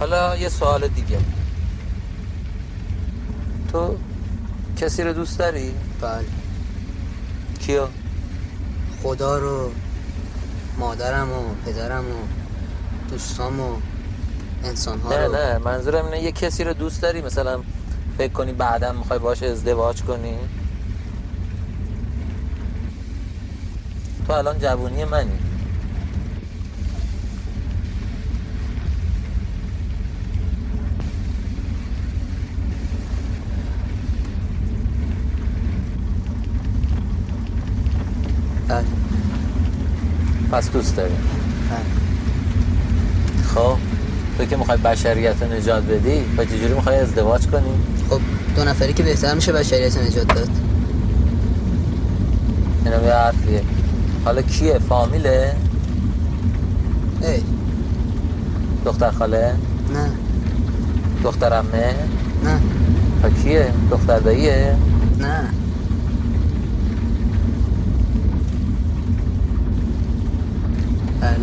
حالا یه سوال دیگه، تو کسی رو دوست داری؟ بله. کیو؟ خدا رو، مادرم و پدرم و دوستام و انسان ها رو. نه منظورم اینه یه کسی رو دوست داری مثلا فکر کنی بعدم میخوای باهاش ازدواج کنی؟ تو الان جوونی منی. بله. پس دوست داری؟ بله. خب تو که میخوای بشریت رو نجات بدی و چجوری میخوای ازدواج کنی؟ خب 2 نفری که بهتر میشه بشریت نجات داد. اینم یه حرفیه. حالا کیه؟ فامیله؟ ای دختر خاله؟ نه دختر عمه؟ نه ها کیه؟ دختر داییه؟ نه. بله.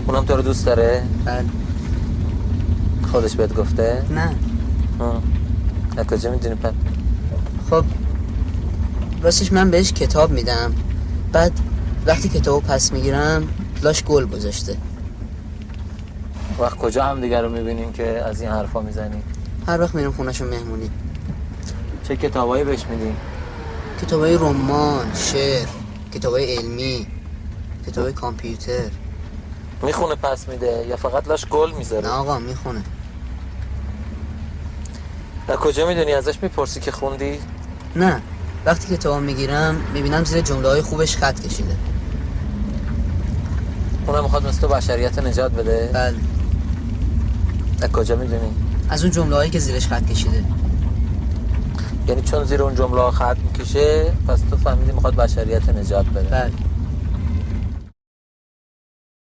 اونم تو رو دوست داره؟ بله. خودش بهت گفته؟ نه. از کجا میدونی پس؟ خب راستش من بهش کتاب میدم، بعد وقتی کتابو پس میگیرم لاش گل گذاشته. وقت کجا هم دیگر رو میبینیم که از این حرفا میزنی؟ هر وقت میرم خونه‌شون مهمونی. چه کتابایی بهش میدی؟ کتابای رمان، شعر، کتابای علمی، کتابای کامپیوتر. میخونه پس میده یا فقط لاش گل میذاره؟ نه آقا میخونه. از کجا میدونی؟ ازش میپرسی که خوندی؟ نه وقتی کتابو میگیرم میبینم زیر جمله‌های خوبش خط کشیده. اونم میخواد مثل تو بشریت نجات بده؟ بله. از کجا میدونی؟ از اون جمله‌هایی که زیرش خط کشیده. یعنی چون زیر اون جمله ها خط میکشه پس تو فهمیدی میخواد بشریت نجات بده؟ بله.